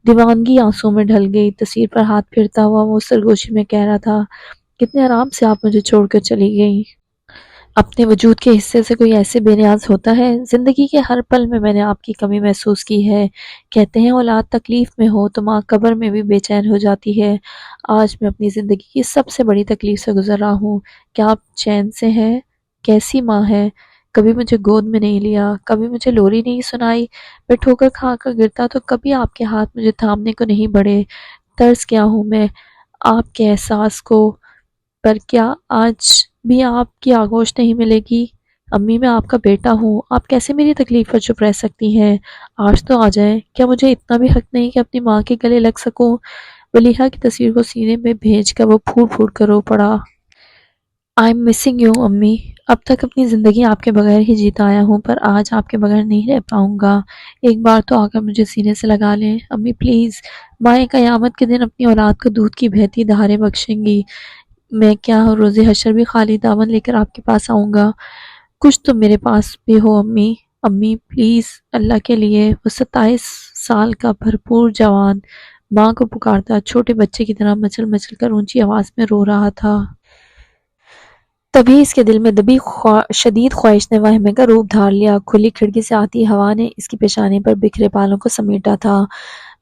A: دیوانگی آنسوں میں ڈھل گئی۔ تصویر پر ہاتھ پھرتا ہوا وہ سرگوشی میں کہہ رہا تھا، کتنے آرام سے آپ مجھے چھوڑ کر چلی گئی۔ اپنے وجود کے حصے سے کوئی ایسے بے نیاز ہوتا ہے؟ زندگی کے ہر پل میں میں نے آپ کی کمی محسوس کی ہے۔ کہتے ہیں اولاد تکلیف میں ہو تو ماں قبر میں بھی بے چین ہو جاتی ہے۔ آج میں اپنی زندگی کی سب سے بڑی تکلیف سے گزر رہا ہوں۔ کیا آپ چین سے ہیں؟ کیسی ماں ہے؟ کبھی مجھے گود میں نہیں لیا، کبھی مجھے لوری نہیں سنائی، میں ٹھوکر کھا کر گرتا تو کبھی آپ کے ہاتھ مجھے تھامنے کو نہیں بڑھے۔ ترس کیا ہوں میں آپ کے احساس کو، پر کیا آج بھی آپ کی آغوش نہیں ملے گی؟ امی میں آپ کا بیٹا ہوں، آپ کیسے میری تکلیف پر چپ رہ سکتی ہیں؟ آج تو آ جائیں، کیا مجھے اتنا بھی حق نہیں کہ اپنی ماں کے گلے لگ سکوں؟ ملیحہ کی تصویر کو سینے میں بھیج کر وہ پھوٹ پھوٹ کر رو پڑا۔ I'm missing you امی، اب تک اپنی زندگی آپ کے بغیر ہی جیتا آیا ہوں، پر آج آپ کے بغیر نہیں رہ پاؤں گا۔ ایک بار تو آ کر مجھے سینے سے لگا لیں امی پلیز۔ مائیں قیامت کے دن اپنی اولاد کو دودھ کی بہتی دھاریں بخشیں گی، میں کیا روز حشر بھی خالی دامن لے کر آپ کے پاس آؤں گا؟ کچھ تو میرے پاس بھی ہو امی، امی پلیز اللہ کے لیے۔ وہ 27 سال کا بھرپور جوان ماں کو پکارتا چھوٹے بچے کی طرح مچل مچل کر اونچی آواز میں رو رہا تھا۔ تبھی اس کے دل میں دبی شدید خواہش نے وہمے کا روپ دھار لیا۔ کھلی کھڑکی سے آتی ہوا نے اس کی پیشانی پر بکھرے بالوں کو سمیٹا تھا،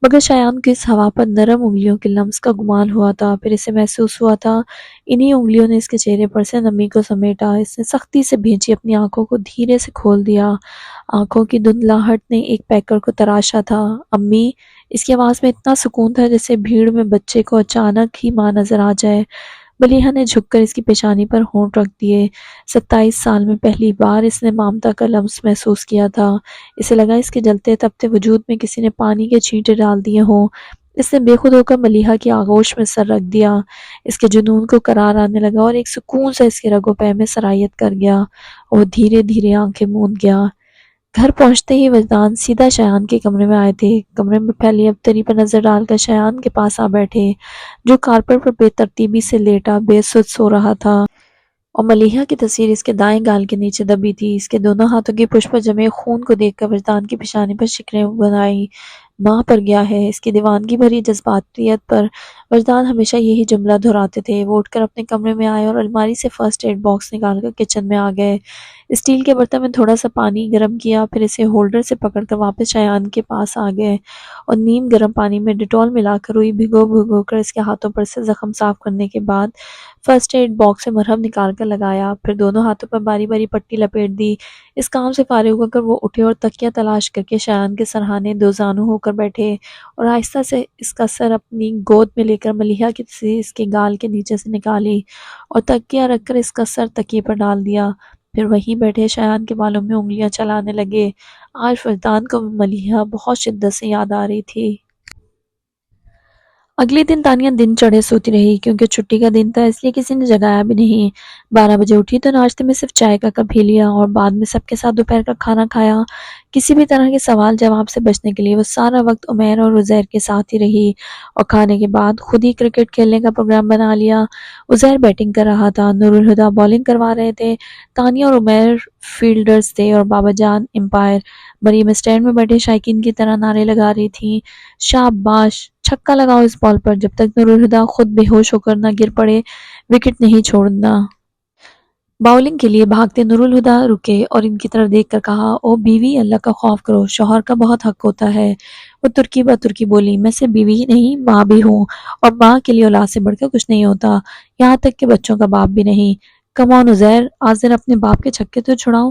A: مگر شایان کو اس ہوا پر نرم انگلیوں کے لمس کا گمان ہوا تھا۔ پھر اسے محسوس ہوا تھا انہی انگلیوں نے اس کے چہرے پر سے نمی کو سمیٹا۔ اس نے سختی سے بھینچی اپنی آنکھوں کو دھیرے سے کھول دیا۔ آنکھوں کی دھندلاہٹ نے ایک پیکر کو تراشا تھا۔ امی! اس کی آواز میں اتنا سکون تھا جیسے بھیڑ میں بچے کو اچانک ہی ماں نظر آ جائے۔ ملیحہ نے جھک کر اس کی پیشانی پر ہونٹ رکھ دیے۔ 27 سال میں پہلی بار اس نے ممتا کا لمس محسوس کیا تھا۔ اسے لگا اس کے جلتے تپتے وجود میں کسی نے پانی کے چھینٹے ڈال دیے ہوں۔ اس نے بے خود ہو کر ملیحہ کی آغوش میں سر رکھ دیا۔ اس کے جنون کو قرار آنے لگا اور ایک سکون سا اس کے رگ و پے میں سرایت کر گیا اور وہ دھیرے دھیرے آنکھیں موند گیا۔ گھر پہنچتے ہی وجدان سیدھا شایان کے کمرے میں آئے تھے۔ کمرے میں پھیلی ابتری پر نظر ڈال کر شایان کے پاس آ بیٹھے، جو کارپیٹ پر بے ترتیبی سے لیٹا بے سدھ سو رہا تھا، اور ملیحہ کی تصویر اس کے دائیں گال کے نیچے دبی تھی۔ اس کے دونوں ہاتھوں کی پشت پر جمے خون کو دیکھ کر وجدان کی پیشانی پر شکنیں بنائی۔ ماں پر گیا ہے۔ اس کی دیوانگی بھری جذباتیت پر وجدان ہمیشہ یہی جملہ دہراتے تھے۔ وہ اٹھ کر اپنے کمرے میں آئے اور الماری سے فرسٹ ایڈ باکس نکال کر کچن میں آ گئے۔ اسٹیل کے برتن میں تھوڑا سا پانی گرم کیا، پھر اسے ہولڈر سے پکڑ کر واپس شایان کے پاس آ گئے اور نیم گرم پانی میں ڈیٹول ملا کر روئی بھگو بھگو کر اس کے ہاتھوں پر سے زخم صاف کرنے کے بعد فرسٹ ایڈ باکس سے مرہم نکال کر لگایا، پھر دونوں ہاتھوں پر باری باری پٹی لپیٹ دی۔ اس کام سے فارغ ہو کر وہ اٹھے اور تکیہ تلاش کر کے شایان کے سرہانے دو زانو ہو کر بیٹھے اور آہستہ سے اس کا سر اپنی گود میں لے کر ملیحہ کی تصویر اس کے گال کے نیچے سے نکالی اور تکیہ رکھ کر اس کا سر تکیے پر ڈال دیا۔ پھر وہیں بیٹھے شایان کے بالوں میں انگلیاں چلانے لگے۔ آج وجدان کو ملیحہ بہت شدت سے یاد آ رہی تھی۔ اگلے دن تانیہ دن چڑھے سوتی رہی، کیونکہ چھٹی کا دن تھا اس لیے کسی نے جگایا بھی نہیں۔ 12 بجے اٹھی تو ناشتے میں صرف چائے کا کپ ہی لیا اور بعد میں سب کے ساتھ دوپہر کا کھانا کھایا۔ کسی بھی طرح کے سوال جواب سے بچنے کے لیے وہ سارا وقت عمیر اور عزیر کے ساتھ ہی رہی اور کھانے کے بعد خود ہی کرکٹ کھیلنے کا پروگرام بنا لیا۔ عزیر بیٹنگ کر رہا تھا، نور الہدیٰ بالنگ کروا رہے تھے، تانیہ اور عمیر فیلڈرز تھے اور بابا جان امپائر۔ مریم اسٹینڈ میں بیٹھے شائقین کی طرح نعرے لگا رہی تھیں، شاباش، چھکا لگاؤ اس بال پر، جب تک نور الہدیٰ خود بے ہوش ہو کر نہ گر پڑے وکٹ نہیں چھوڑنا۔ باؤلنگ کے لیے بھاگتے نور الہدیٰ رکے اور ان کی طرف دیکھ کر کہا، او بیوی، اللہ کا خوف کرو، شوہر کا بہت حق ہوتا ہے۔ وہ ترکی بہ ترکی بولی، میں صرف بیوی ہی نہیں ماں بھی ہوں، اور ماں کے لیے اولاد سے بڑھ کر کچھ نہیں ہوتا، یہاں تک کہ بچوں کا باپ بھی نہیں۔ کم آن عزیر، آج ذرا اپنے باپ کے چھکے تو چھڑاؤ۔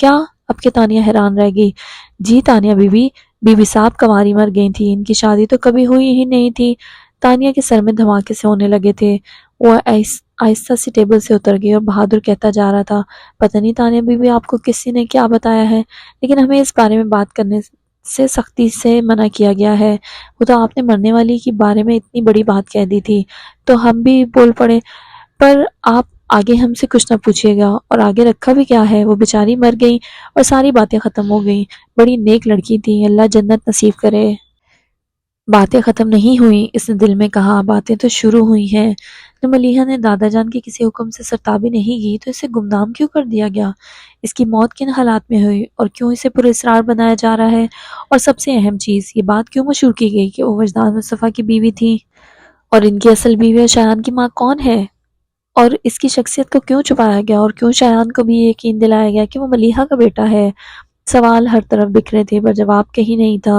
A: کیا؟ اب کے تانیہ حیران رہ گئی۔ جی تانیہ بیوی صاحب کنواری مر گئی تھی، ان کی شادی تو کبھی ہوئی ہی نہیں تھی۔ تانیہ کے سر میں دھماکے سے ہونے لگے تھے۔ وہ آہستہ سے ٹیبل سے اتر گئی اور بہادر کہتا جا رہا تھا، پتہ نہیں تانیہ بیوی آپ کو کسی نے کیا بتایا ہے، لیکن ہمیں اس بارے میں بات کرنے سے سختی سے منع کیا گیا ہے۔ وہ تو آپ نے مرنے والی کے بارے میں اتنی بڑی بات کہہ دی تھی تو ہم بھی بول پڑے، پر آپ آگے ہم سے کچھ نہ پوچھیے گا، اور آگے رکھا بھی کیا ہے، وہ بیچاری مر گئی اور ساری باتیں ختم ہو گئیں، بڑی نیک لڑکی تھی، اللہ جنت نصیب کرے۔ باتیں ختم نہیں ہوئیں، اس نے دل میں کہا، باتیں تو شروع ہوئی ہیں۔ جب ملیحہ نے دادا جان کے کسی حکم سے سرتابی نہیں کی تو اسے گمنام کیوں کر دیا گیا؟ اس کی موت کن حالات میں ہوئی اور کیوں اسے پر اسرار بنایا جا رہا ہے؟ اور سب سے اہم چیز، یہ بات کیوں مشہور کی گئی کہ وہ وجدان مصطفیٰ کی بیوی تھی؟ اور ان کی اصل بیوی اور شایان کی ماں کون ہے؟ اور اس کی شخصیت کو کیوں چھپایا گیا اور کیوں شایان کو بھی یہ یقین دلایا گیا کہ وہ ملیحہ کا بیٹا ہے؟ سوال ہر طرف بکھرے تھے پر جواب کہیں نہیں تھا۔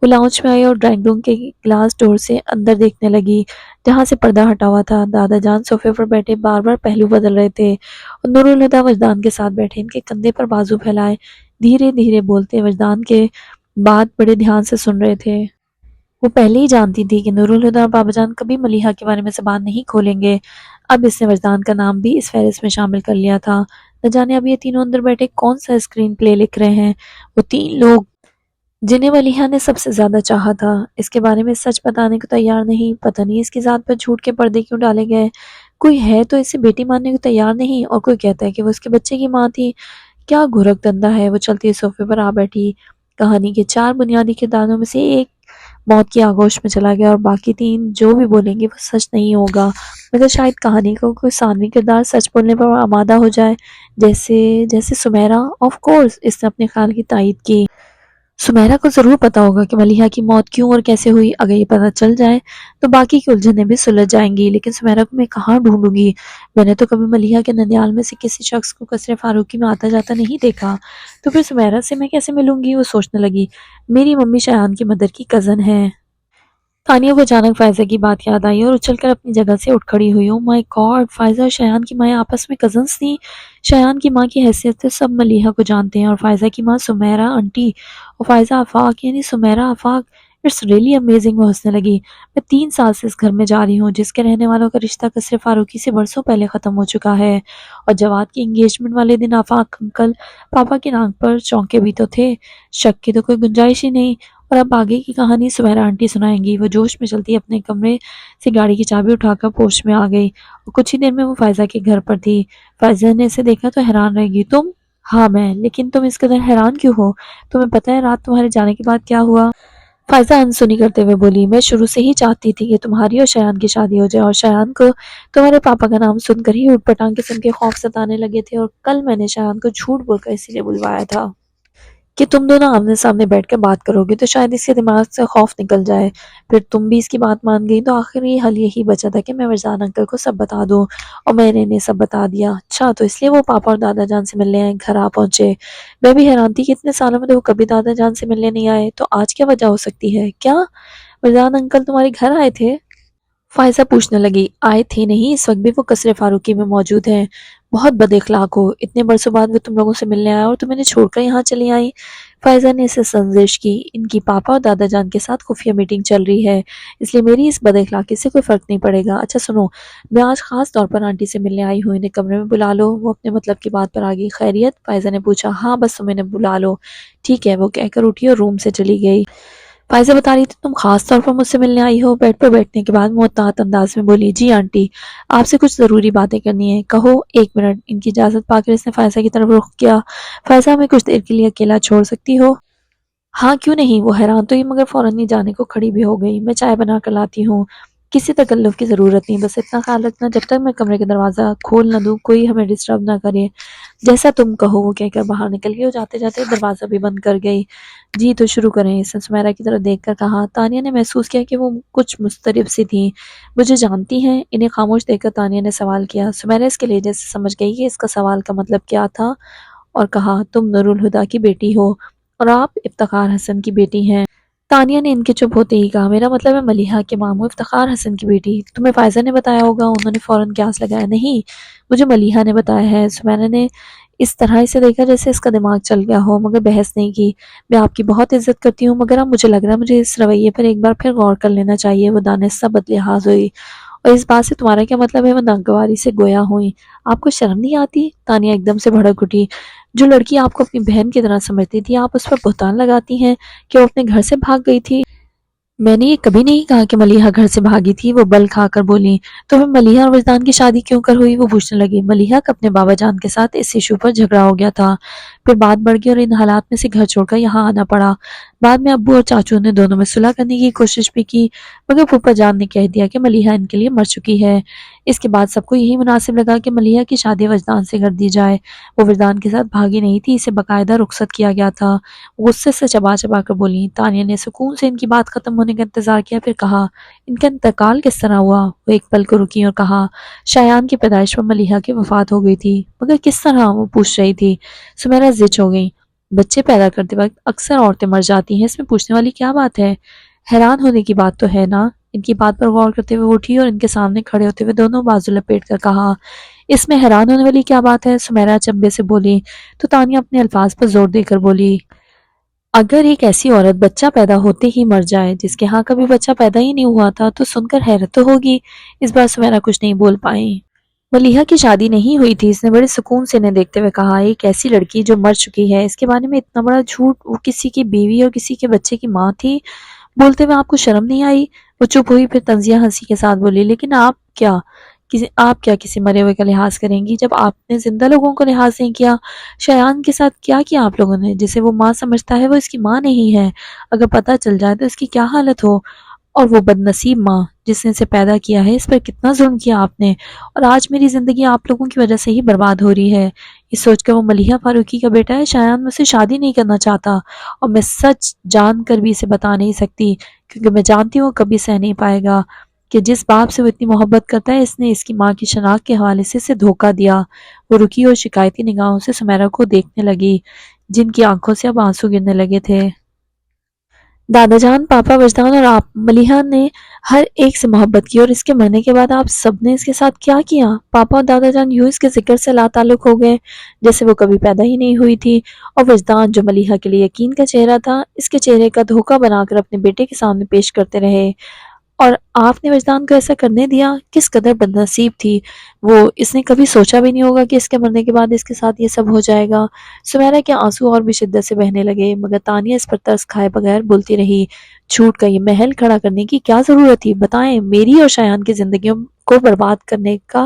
A: وہ لاؤنج میں آئی اور ڈرائنگ روم کے گلاس ڈور سے اندر دیکھنے لگی جہاں سے پردہ ہٹا ہوا تھا۔ دادا جان صوفے پر بیٹھے بار بار پہلو بدل رہے تھے اور نور الہدیٰ وجدان کے ساتھ بیٹھے ان کے کندھے پر بازو پھیلائے دھیرے دھیرے بولتے وجدان کے بات بڑے دھیان سے سن رہے تھے۔ وہ پہلے ہی جانتی تھی کہ نور الہدیٰ اور بابا جان کبھی ملیحہ کے بارے میں زبان نہیں کھولیں گے۔ اب اس نے وجدان کا نام بھی اس فہرست میں شامل کر لیا تھا۔ نہ جانے اب یہ تینوں اندر بیٹھے کون سا اسکرین پلے لکھ رہے ہیں۔ وہ تین لوگ جنہیں ملیحہ نے سب سے زیادہ چاہا تھا اس کے بارے میں سچ بتانے کو تیار نہیں۔ پتہ نہیں اس کی ذات پر جھوٹ کے پردے کیوں ڈالے گئے۔ کوئی ہے تو اسے بیٹی ماننے کو تیار نہیں اور کوئی کہتا ہے کہ وہ اس کے بچے کی ماں تھی۔ کیا گھرک دندہ ہے۔ وہ چلتی صوفے پر آ بیٹھی۔ کہانی کے 4 بنیادی کرداروں میں سے ایک موت کی آغوش میں چلا گیا اور باقی 3 جو بھی بولیں گے وہ سچ نہیں ہوگا، مگر شاید کہانی کا کوئی ثانوی کردار سچ بولنے پر آمادہ ہو جائے، جیسے سمیرہ۔ آف کورس، اس نے اپنے خیال کی تائید کی۔ سمیرہ کو ضرور پتا ہوگا کہ ملیحہ کی موت کیوں اور کیسے ہوئی۔ اگر یہ پتا چل جائے تو باقی کی الجھنیں بھی سلجھ جائیں گی، لیکن سمیرہ کو میں کہاں ڈھونڈوں گی؟ میں نے تو کبھی ملیحہ کے ننیال میں سے کسی شخص کو قصر فاروقی میں آتا جاتا نہیں دیکھا، تو پھر سمیرہ سے میں کیسے ملوں گی؟ وہ سوچنے لگی۔ میری ممی شایان کی مدر کی کزن ہے۔ تانیہ کو اچانک فائزہ کی بات یاد آئی اور اچھل کر اپنی جگہ سے اٹھ کھڑی ہوئی۔ او مائی گاڈ، فائزہ اور شایان کی مائیں آپس میں کزنز تھیں۔ شایان کی ماں کی حیثیت سے سب ملیحہ کو جانتے ہیں اور فائزہ کی ماں سمیرہ آنٹی اور فائزہ آفاق یعنی سمیرہ آفاق۔ اٹس ریئلی امیزنگ، وہ ہنسنے لگی۔ میں 3 سال سے اس گھر میں جا رہی ہوں جس کے رہنے والوں کا رشتہ قصر فاروقی سے برسوں پہلے ختم ہو چکا ہے، اور جواد کی انگیجمنٹ والے دن آفاق انکل پاپا کی ناک پر چونکے بھی تو تھے، شک کی تو کوئی گنجائش ہی نہیں۔ اور اب آگے کی کہانی سمیرہ آنٹی سنائیں گی۔ وہ جوش میں چلتی اپنے کمرے سے گاڑی کی چابی اٹھا کر پوچھ میں آ گئی اور کچھ ہی دیر میں وہ فائزہ کے گھر پر تھی۔ فائزہ نے اسے دیکھا تو حیران رہ گئی۔ تم؟ ہاں میں، لیکن تم اس قدر حیران کیوں ہو؟ تمہیں پتہ ہے رات تمہارے جانے کے بعد کیا ہوا؟ فائزہ انسنی کرتے ہوئے بولی، میں شروع سے ہی چاہتی تھی کہ تمہاری اور شایان کی شادی ہو جائے، اور شایان کو تمہارے پاپا کا نام سن کر ہی اٹھ پٹانگ قسم کے خوف ستانے لگے تھے، اور کل میں نے شایان کو جھوٹ بول کر اسی لیے بلوایا تھا کہ تم دونوں آمنے سامنے بیٹھ کر بات کرو گے تو شاید اس کے دماغ سے خوف نکل جائے۔ پھر تم بھی اس کی بات مان گئی تو آخری حل یہی بچا تھا کہ میں وجدان انکل کو سب بتا دوں، اور میں نے انہیں سب بتا دیا۔ اچھا، تو اس لیے وہ پاپا اور دادا جان سے ملنے آئے، گھر آ پہنچے۔ میں بھی حیران تھی کہ اتنے سالوں میں تو وہ کبھی دادا جان سے ملنے نہیں آئے، تو آج کیا وجہ ہو سکتی ہے؟ کیا وجدان انکل تمہارے گھر آئے تھے؟ فائزہ پوچھنے لگی۔ آئے تھے نہیں، اس وقت بھی وہ قصر فاروقی میں موجود ہیں۔ بہت بد اخلاق ہو، اتنے برسوں بعد وہ تم لوگوں سے ملنے آیا اور تم انہیں چھوڑ کر یہاں چلی آئی۔ فائزہ نے اسے سنجش کی۔ ان کی پاپا اور دادا جان کے ساتھ خفیہ میٹنگ چل رہی ہے، اس لیے میری اس بد اخلاقی سے کوئی فرق نہیں پڑے گا۔ اچھا سنو، میں آج خاص طور پر آنٹی سے ملنے آئی ہوں، انہیں کمرے میں بلا لو۔ وہ اپنے مطلب کی بات پر آگئی۔ خیریت؟ فائزہ نے پوچھا۔ ہاں بس تم انہیں بلا لو۔ ٹھیک ہے، وہ کہہ کر اٹھی اور روم سے چلی گئی۔ فائزہ بتا رہی تھی تم خاص طور پر مجھ سے ملنے آئی ہو؟ بیڈ پر بیٹھنے کے بعد محتاط انداز میں بولی۔ جی آنٹی، آپ سے کچھ ضروری باتیں کرنی ہیں۔ کہو، 1 منٹ۔ ان کی اجازت پا کر اس نے فائزہ کی طرف رخ کیا۔ فائزہ، ہمیں کچھ دیر کے لیے اکیلا چھوڑ سکتی ہو؟ ہاں کیوں نہیں، وہ حیران تو ہی مگر فوراً نہیں جانے کو کھڑی بھی ہو گئی۔ میں چائے بنا کر لاتی ہوں۔ کسی تکلف کی ضرورت نہیں، بس اتنا خیال رکھنا جب تک میں کمرے کا دروازہ کھول نہ دوں کوئی ہمیں ڈسٹرب نہ کرے۔ جیسا تم کہو، وہ کہہ کر باہر نکل گئی اور جاتے جاتے دروازہ بھی بند کر گئی۔ جی تو شروع کریں، اس نے سمیرہ کی طرف دیکھ کر کہا۔ تانیہ نے محسوس کیا کہ وہ کچھ مضطرب سی تھیں۔ مجھے جانتی ہیں؟ انہیں خاموش دیکھ کر تانیہ نے سوال کیا۔ سمیرہ اس کے لہجے سے سمجھ گئی کہ اس کا سوال کا مطلب کیا تھا اور کہا، تم نور الہدیٰ کی بیٹی ہو اور آپ افتخار حسن کی بیٹی ہیں۔ تانیہ نے ان کے چپ ہوتے ہی کہا، میرا مطلب ہے ملیحہ کے ماموں افتخار حسن کی بیٹی۔ تمہیں فائزہ نے بتایا ہوگا؟ انہوں نے فوراً قیاس لگایا۔ نہیں، مجھے ملیحہ نے بتایا ہے۔ سمیرہ نے اس طرح اسے دیکھا جیسے اس کا دماغ چل گیا ہو، مگر بحث نہیں کی۔ میں آپ کی بہت عزت کرتی ہوں، مگر اب مجھے لگ رہا ہے مجھے اس رویے پر ایک بار پھر غور کر لینا چاہیے۔ وہ دانستہ بدلحاظ ہوئی۔ اور اس بات سے تمہارا کیا مطلب ہے؟ وہ ناگواری سے گویا ہوئی۔ آپ کو شرم نہیں آتی؟ تانیہ ایک دم سے بھڑک اٹھی۔ جو لڑکی آپ کو اپنی بہن کی طرح سمجھتی تھی، آپ اس پر بہتان لگاتی ہیں کہ وہ اپنے گھر سے بھاگ گئی تھی۔ میں نے یہ کبھی نہیں کہا کہ ملیحہ گھر سے بھاگی تھی، وہ بل کھا کر بولی۔ تو پھر ملیحہ اور وجدان کی شادی کیوں کر ہوئی؟ وہ پوچھنے لگی۔ ملیحہ کا اپنے بابا جان کے ساتھ اس ایشو پر جھگڑا ہو گیا تھا، پھر بات بڑھ گئی اور ان حالات میں سے گھر چھوڑ کر یہاں آنا پڑا۔ بعد میں ابو اور چاچو نے دونوں میں صلح کرنے کی کوشش بھی کی، مگر پھوپھا جان نے کہہ دیا کہ ملیحہ ان کے لیے مر چکی ہے۔ اس کے بعد سب کو یہی مناسب لگا کہ ملیحہ کی شادی وجدان سے کر دی جائے۔ وہ وجدان کے ساتھ بھاگی نہیں تھی، اسے باقاعدہ رخصت کیا گیا تھا۔ غصے سے چبا چبا کر بولی۔ تانیہ نے سکون سے ان کی بات ختم ہونے کا انتظار کیا، پھر کہا، ان کا انتقال کس طرح ہوا؟ وہ ایک پل کو رکی اور کہا، شایان کی پیدائش پر ملیحہ کی وفات ہو گئی تھی۔ مگر کس طرح؟ وہ پوچھ رہی تھی۔ سمیرا زچ ہو گئی۔ بچے پیدا کرتے وقت اکثر عورتیں مر جاتی ہیں، اس میں پوچھنے والی کیا بات ہے؟ حیران ہونے کی بات تو ہے نا؟ ان کی بات پر غور کرتے ہوئے اٹھی اور ان کے سامنے کھڑے ہوتے ہوئے دونوں بازو لپیٹ کر کہا، اس میں حیران ہونے والی کیا بات ہے؟ سمیرا چمبے سے بولی تو تانیہ اپنے الفاظ پر زور دے کر بولی، اگر ایک ایسی عورت بچہ پیدا ہوتے ہی مر جائے جس کے ہاں کبھی بچہ پیدا ہی نہیں ہوا تھا، تو سن کر حیرت تو ہوگی۔ اس بار سمیرا کچھ نہیں بول پائی۔ ملیحہ کی شادی نہیں ہوئی تھی، اس نے بڑے سکون سے انہیں دیکھتے ہوئے کہا، ایک ایسی لڑکی جو مر چکی ہے، اس کے بارے میں اتنا بڑا جھوٹ؟ وہ کسی کی بیوی اور کسی کے بچے کی ماں تھی۔ بولتے ہوئے آپ کو شرم نہیں آئی؟ وہ چپ ہوئی، پھر طنزیہ ہنسی کے ساتھ بولی، لیکن آپ کیا کسی مرے ہوئے کا لحاظ کریں گی جب آپ نے زندہ لوگوں کو لحاظ نہیں کیا؟ شایان کے ساتھ کیا کیا آپ لوگوں نے؟ جسے وہ ماں سمجھتا ہے وہ اس کی ماں نہیں ہے، اگر پتہ چل جائے تو اس کی کیا حالت ہو؟ اور وہ بد نصیب ماں جس نے اسے پیدا کیا ہے، اس پر کتنا ظلم کیا آپ نے، اور آج میری زندگی آپ لوگوں کی وجہ سے ہی برباد ہو رہی ہے۔ یہ سوچ کر وہ ملیحہ فاروقی کا بیٹا ہے، شایان مجھ سے شادی نہیں کرنا چاہتا، اور میں سچ جان کر بھی اسے بتا نہیں سکتی، کیونکہ میں جانتی ہوں وہ کبھی سہ نہیں پائے گا کہ جس باپ سے وہ اتنی محبت کرتا ہے، اس نے اس کی ماں کی شناخت کے حوالے سے اسے دھوکہ دیا۔ وہ رکی اور شکایتی نگاہوں سے سمیرا کو دیکھنے لگی، جن کی آنکھوں سے اب آنسو گرنے لگے تھے۔ دادا جان، پاپا، وجدان اور آپ، ملیحہ نے ہر ایک سے محبت کی، اور اس کے مرنے کے بعد آپ سب نے اس کے ساتھ کیا کیا؟ پاپا اور دادا جان یوں اس کے ذکر سے لا تعلق ہو گئے جیسے وہ کبھی پیدا ہی نہیں ہوئی تھی، اور وجدان جو ملیحہ کے لیے یقین کا چہرہ تھا، اس کے چہرے کا دھوکہ بنا کر اپنے بیٹے کے سامنے پیش کرتے رہے۔ اور آپ نے وجدان کو ایسا کرنے دیا؟ کس قدر بد نصیب تھی وہ، اس نے کبھی سوچا بھی نہیں ہوگا کہ اس کے مرنے کے بعد اس کے ساتھ یہ سب ہو جائے گا۔ سمیرا کے آنسو اور بھی شدت سے بہنے لگے، مگر تانیہ اس پر ترس کھائے بغیر بولتی رہی، جھوٹ کا یہ محل کھڑا کرنے کی کیا ضرورت تھی؟ بتائیں، میری اور شایان کی زندگیوں کو برباد کرنے کا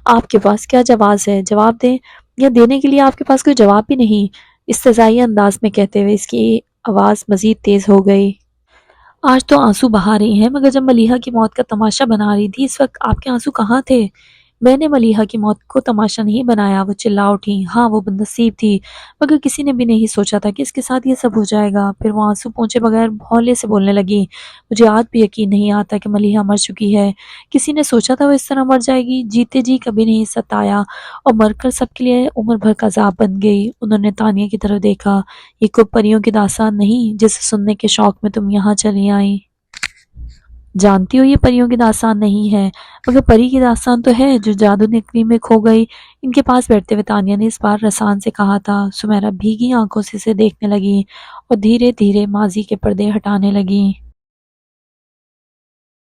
A: آپ کے پاس کیا جواز ہے؟ جواب دیں، یا دینے کے لیے آپ کے پاس کوئی جواب بھی نہیں؟ استحضائی انداز میں کہتے ہوئے اس کی آواز مزید تیز ہو گئی۔ آج تو آنسو بہا رہی ہیں، مگر جب ملیحہ کی موت کا تماشا بنا رہی تھی اس وقت آپ کے آنسو کہاں تھے؟ میں نے ملیحہ کی موت کو تماشا نہیں بنایا، وہ چلا اٹھی۔ ہاں، وہ بد نصیب تھی، مگر کسی نے بھی نہیں سوچا تھا کہ اس کے ساتھ یہ سب ہو جائے گا۔ پھر وہ آنسو پونچھے بغیر ہولے سے بولنے لگی، مجھے آج بھی یقین نہیں آتا کہ ملیحہ مر چکی ہے۔ کسی نے سوچا تھا وہ اس طرح مر جائے گی؟ جیتے جی کبھی نہیں ستایا، اور مر کر سب کے لیے عمر بھر کا عذاب بن گئی۔ انہوں نے تانیہ کی طرف دیکھا، یہ کوئی پریوں کی داستان نہیں جسے سننے کے شوق میں تم یہاں چلی آئیں۔ جانتی ہو یہ پریوں کی داستان نہیں ہے، مگر پری کی داستان تو ہے جو جادو نگری میں کھو گئی۔ ان کے پاس بیٹھتے ہوئے تانیہ نے اس بار رسان سے کہا تھا۔ سمیرا بھیگی آنکھوں سے اسے دیکھنے لگی اور دھیرے دھیرے ماضی کے پردے ہٹانے لگی۔